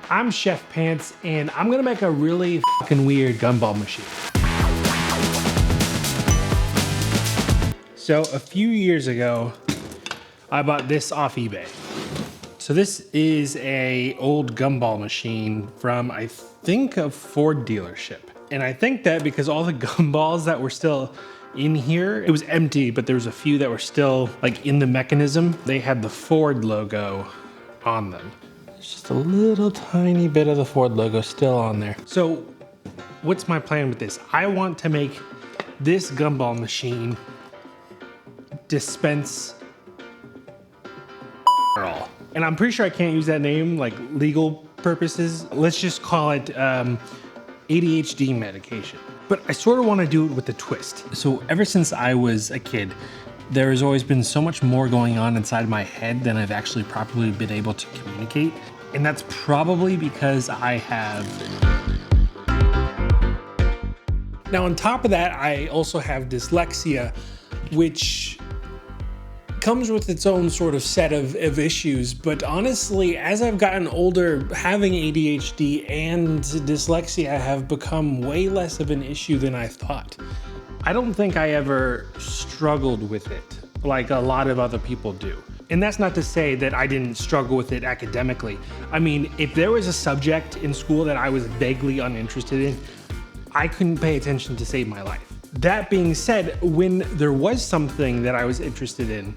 I'm Chef Pants, and I'm gonna make a really fucking weird gumball machine. So a few years ago, I bought this off eBay. So this is a old gumball machine from, I think, a Ford dealership. And I think that because all the gumballs that were still in here, it was empty, but there was a few that were still like in the mechanism. They had the Ford logo on them. There's just a little tiny bit of the Ford logo still on there. So what's my plan with this? I want to make this gumball machine dispense all. And I'm pretty sure I can't use that name, like legal purposes. Let's just call it ADHD medication. But I sort of want to do it with a twist. So ever since I was a kid, there has always been so much more going on inside my head than I've actually properly been able to communicate. And that's probably because I have. Now on top of that, I also have dyslexia, which comes with its own sort of set of issues. But honestly, as I've gotten older, having ADHD and dyslexia have become way less of an issue than I thought. I don't think I ever struggled with it like a lot of other people do. And that's not to say that I didn't struggle with it academically. I mean, if there was a subject in school that I was vaguely uninterested in, I couldn't pay attention to save my life. That being said, when there was something that I was interested in,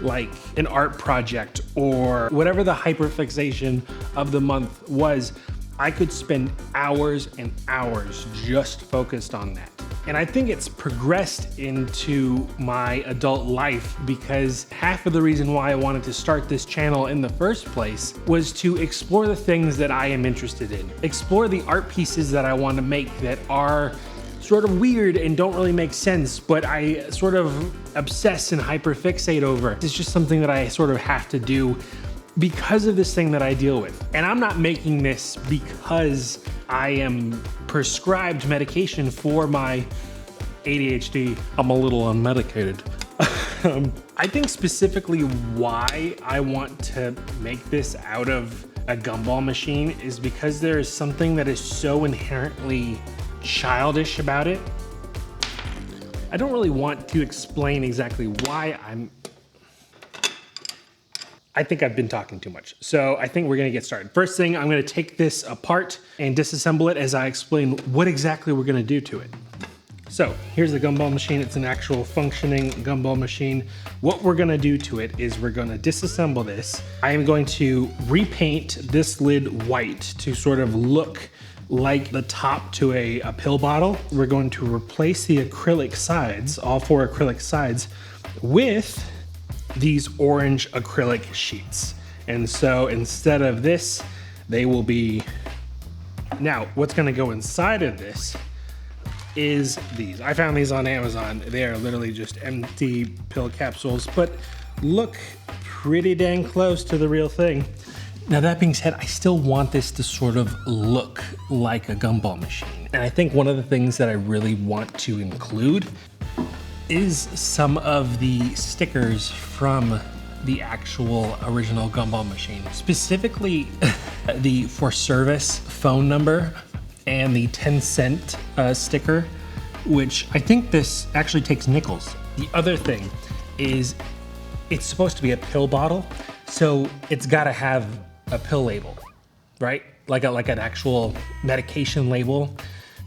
like an art project or whatever the hyperfixation of the month was, I could spend hours and hours just focused on that. And I think it's progressed into my adult life because half of the reason why I wanted to start this channel in the first place was to explore the things that I am interested in. Explore the art pieces that I want to make that are sort of weird and don't really make sense, but I sort of obsess and hyperfixate over. It's just something that I sort of have to do because of this thing that I deal with. And I'm not making this because I am prescribed medication for my ADHD. I'm a little unmedicated. I think specifically why I want to make this out of a gumball machine is because there is something that is so inherently childish about it. I don't really want to explain exactly why I think I've been talking too much. So I think we're gonna get started. First thing, I'm gonna take this apart and disassemble it as I explain what exactly we're gonna do to it. So here's the gumball machine. It's an actual functioning gumball machine. What we're gonna do to it is we're gonna disassemble this. I am going to repaint this lid white to sort of look like the top to a pill bottle. We're going to replace the acrylic sides, all four acrylic sides, with these orange acrylic sheets. And so instead of this, they will be, now what's gonna go inside of this is these. I found these on Amazon. They are literally just empty pill capsules, but look pretty dang close to the real thing. Now that being said, I still want this to sort of look like a gumball machine. And I think one of the things that I really want to include is some of the stickers from the actual original gumball machine. Specifically, the for service phone number and the 10-cent sticker, which I think this actually takes nickels. The other thing is it's supposed to be a pill bottle, so it's gotta have a pill label, right? Like an actual medication label.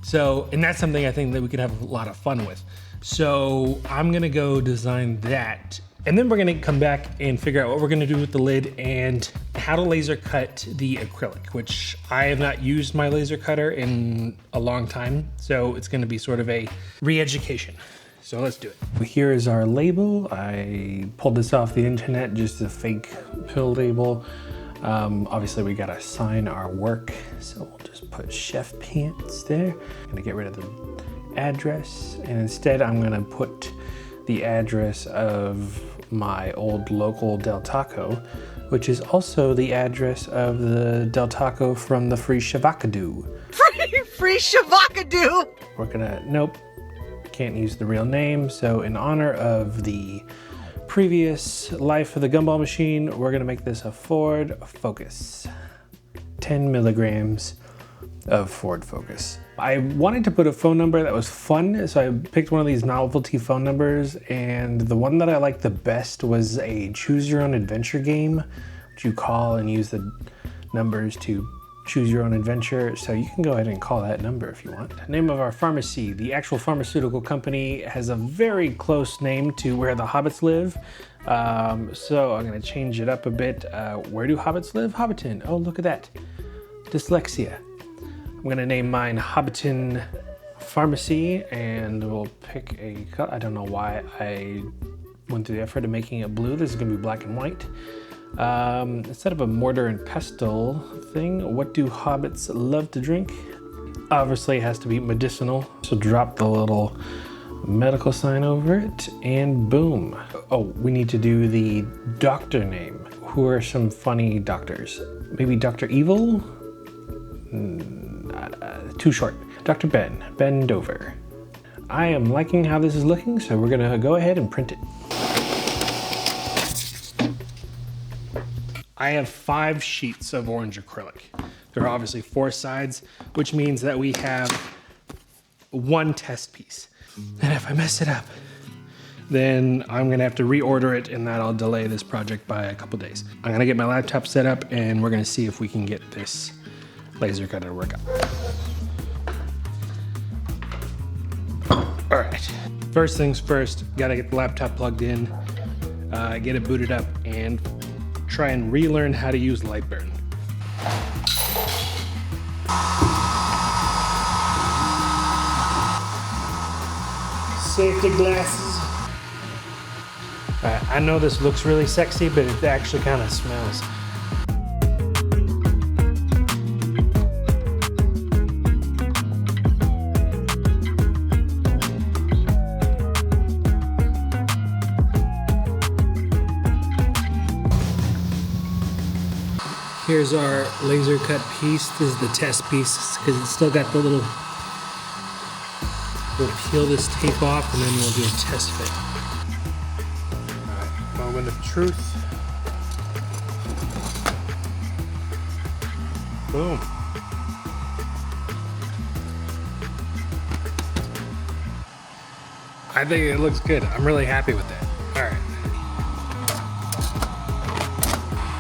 So, and that's something I think that we could have a lot of fun with. So I'm gonna go design that. And then we're gonna come back and figure out what we're gonna do with the lid and how to laser cut the acrylic, which I have not used my laser cutter in a long time. So it's gonna be sort of a re-education. So let's do it. Here is our label. I pulled this off the internet, just a fake pill label. Obviously we gotta sign our work. So we'll just put Chef Pants there. I'm gonna get rid of the address, and instead I'm gonna put the address of my old local Del Taco, which is also the address of the Del Taco from the Free Shavakadoo. Free Shavakadoo! We're gonna, nope, can't use the real name, so in honor of the previous life of the gumball machine, we're gonna make this a Ford Focus. 10 milligrams of Ford Focus. I wanted to put a phone number that was fun, so I picked one of these novelty phone numbers, and the one that I liked the best was a choose your own adventure game, which you call and use the numbers to choose your own adventure. So you can go ahead and call that number if you want. Name of our pharmacy. The actual pharmaceutical company has a very close name to where the hobbits live. So I'm gonna change it up a bit. Where do hobbits live? Hobbiton. Oh, look at that. Dyslexia. I'm gonna name mine Hobbiton Pharmacy, and we'll pick a color. I don't know why I went through the effort of making it blue. This is gonna be black and white. Instead of a mortar and pestle thing, what do hobbits love to drink? Obviously it has to be medicinal, so drop the little medical sign over it, and boom. Oh, we need to do the doctor name. Who are some funny doctors? Maybe Dr. Evil? Too short. Dr. Ben Dover. I am liking how this is looking, so we're gonna go ahead and print it. I have 5 sheets of orange acrylic. There are obviously 4 sides, which means that we have 1 test piece. And if I mess it up, then I'm gonna have to reorder it, and that'll delay this project by a couple days. I'm gonna get my laptop set up, and we're gonna see if we can get this laser cutter to work out. All right, first things first, gotta get the laptop plugged in, get it booted up, and try and relearn how to use Lightburn. Safety glasses. I know this looks really sexy, but it actually kind of smells. Here's our laser cut piece. This is the test piece because it's still got the little, we'll peel this tape off and then we'll do a test fit. All right, moment of truth. Boom. I think it looks good. I'm really happy with that. All right.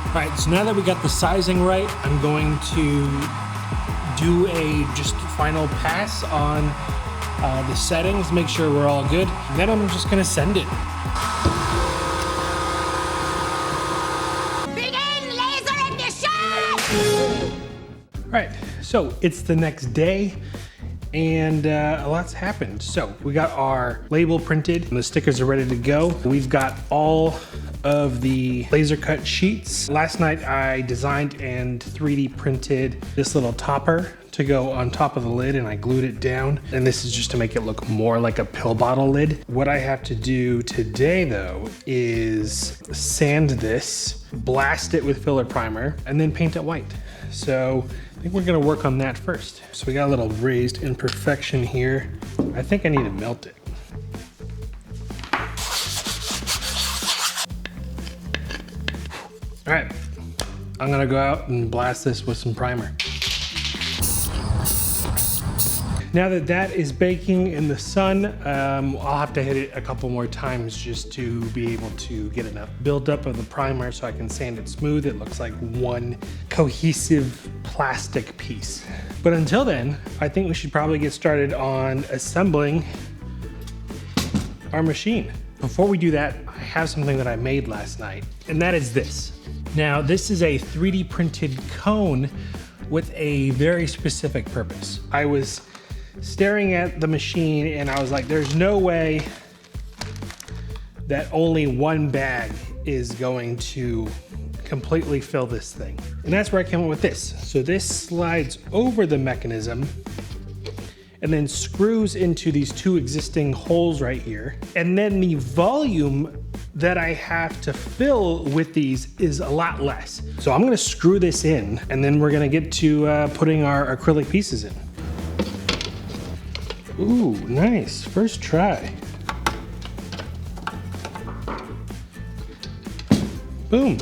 All right, so now that we got the sizing right, I'm going to do a just final pass on the settings, make sure we're all good. And then I'm just gonna send it. Begin laser ignition! All right, so it's the next day, and a lot's happened. So we got our label printed, and the stickers are ready to go. We've got all of the laser cut sheets. Last night I designed and 3D printed this little topper to go on top of the lid, and I glued it down. And this is just to make it look more like a pill bottle lid. What I have to do today though is sand this, blast it with filler primer, and then paint it white. So I think we're gonna work on that first. So we got a little raised imperfection here. I think I need to melt it. All right, I'm gonna go out and blast this with some primer. Now that that is baking in the sun, I'll have to hit it a couple more times just to be able to get enough buildup of the primer so I can sand it smooth. It looks like one cohesive plastic piece. But until then, I think we should probably get started on assembling our machine. Before we do that, I have something that I made last night, and that is this. Now, this is a 3D printed cone with a very specific purpose. I was staring at the machine and I was like, there's no way that only one bag is going to completely fill this thing. And that's where I came up with this. So this slides over the mechanism and then screws into these 2 existing holes right here. And then the volume that I have to fill with these is a lot less. So I'm gonna screw this in, and then we're gonna get to putting our acrylic pieces in. Ooh, nice, first try. Boom.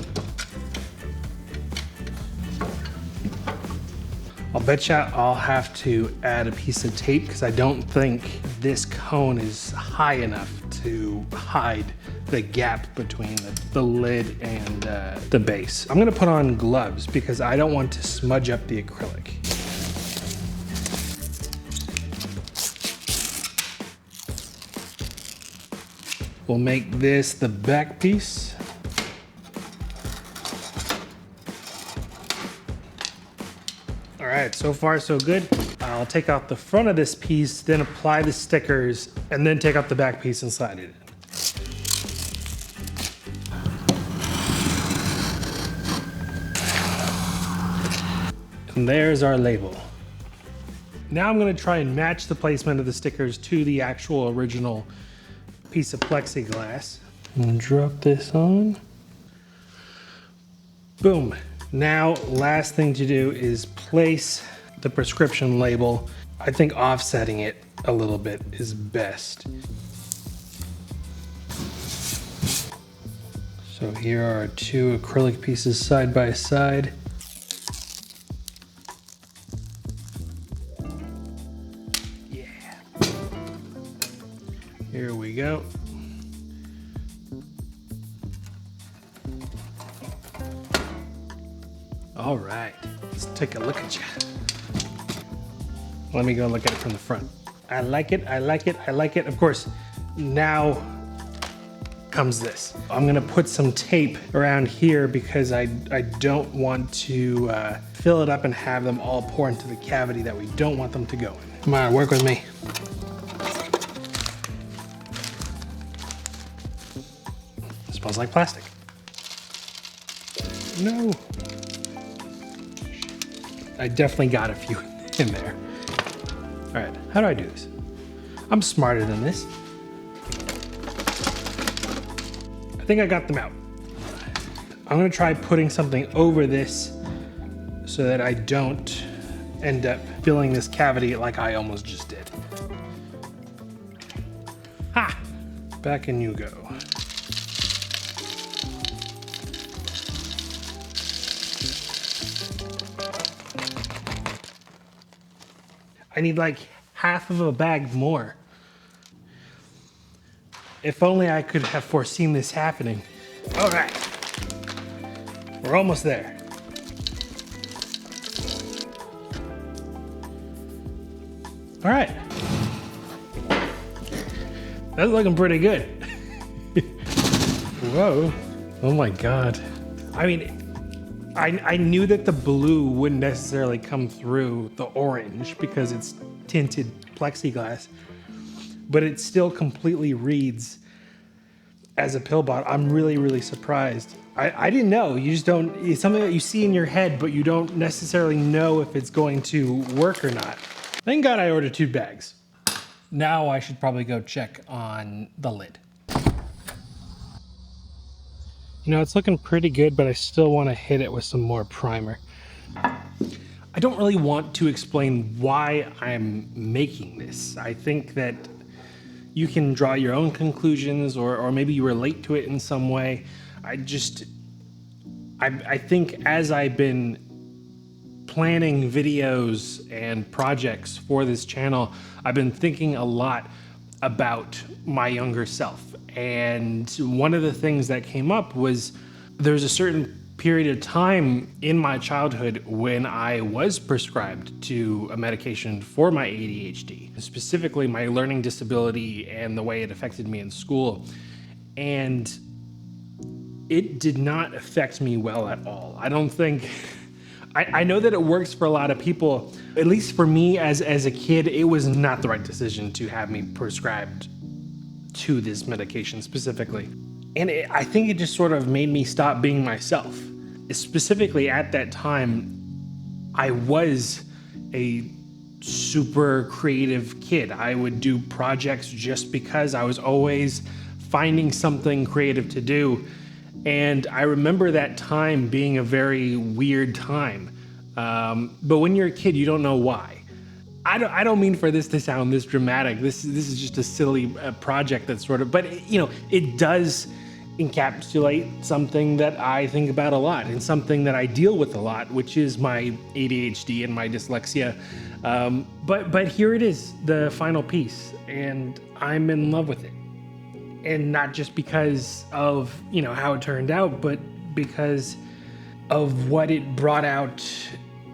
I'll bet you I'll have to add a piece of tape because I don't think this cone is high enough to hide the gap between the lid and the base. I'm gonna put on gloves because I don't want to smudge up the acrylic. We'll make this the back piece. All right, so far so good. I'll take out the front of this piece, then apply the stickers, and then take out the back piece and slide it in. And there's our label. Now I'm gonna try and match the placement of the stickers to the actual original piece of plexiglass. I'm gonna drop this on. Boom. Now, last thing to do is place the prescription label. I think offsetting it a little bit is best. So here are our two acrylic pieces side by side. Yeah. Here we go. All right, let's take a look at you. Let me go look at it from the front. I like it, I like it, I like it. Of course, now comes this. I'm gonna put some tape around here because I don't want to fill it up and have them all pour into the cavity that we don't want them to go in. Come on, work with me. It smells like plastic. No. I definitely got a few in there. All right, how do I do this? I'm smarter than this. I think I got them out. I'm gonna try putting something over this so that I don't end up filling this cavity like I almost just did. Ha! Back in you go. I need like half of a bag more. If only I could have foreseen this happening. All right, we're almost there. All right, that's looking pretty good. Whoa, oh my God. I mean, I knew that the blue wouldn't necessarily come through the orange because it's tinted plexiglass, but it still completely reads as a pill bottle. I'm really, really surprised. I didn't know. You just don't, it's something that you see in your head, but you don't necessarily know if it's going to work or not. Thank God I ordered 2 bags. Now I should probably go check on the lid. You know, it's looking pretty good, but I still want to hit it with some more primer. I don't really want to explain why I'm making this. I think that you can draw your own conclusions or maybe you relate to it in some way. I think as I've been planning videos and projects for this channel, I've been thinking a lot about my younger self. And one of the things that came up was there's a certain period of time in my childhood when I was prescribed to a medication for my ADHD, specifically my learning disability and the way it affected me in school. And it did not affect me well at all. I don't think, I know that it works for a lot of people. At least for me as a kid, it was not the right decision to have me prescribed to this medication specifically. And I think it just sort of made me stop being myself. Specifically at that time, I was a super creative kid. I would do projects just because I was always finding something creative to do. And I remember that time being a very weird time. But when you're a kid, you don't know why. I don't mean for this to sound this dramatic. This is just a silly project that's sort of, but you know, it does encapsulate something that I think about a lot and something that I deal with a lot, which is my ADHD and my dyslexia. But here it is, the final piece, and I'm in love with it. And not just because of, you know, how it turned out, but because of what it brought out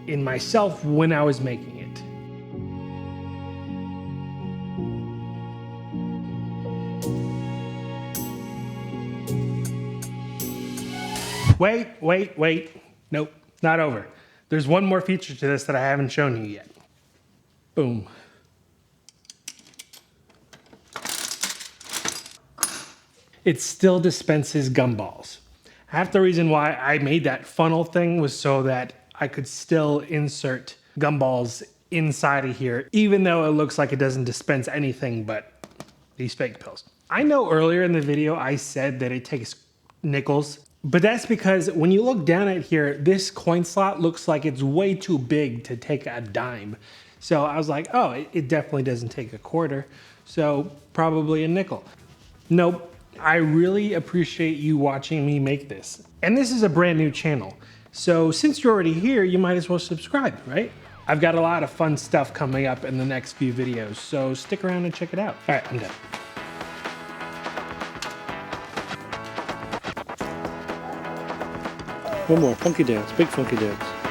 in myself when I was making it. Wait. Nope, not over. There's one more feature to this that I haven't shown you yet. Boom. It still dispenses gumballs. Half the reason why I made that funnel thing was so that I could still insert gumballs inside of here, even though it looks like it doesn't dispense anything but these fake pills. I know earlier in the video I said that it takes nickels, but that's because when you look down at here, this coin slot looks like it's way too big to take a dime. So I was like, oh, it definitely doesn't take a quarter, so probably a nickel. Nope. I really appreciate you watching me make this. And this is a brand new channel. So since you're already here, you might as well subscribe, right? I've got a lot of fun stuff coming up in the next few videos, so stick around and check it out. All right, I'm done. One more, funky dance, big funky dance.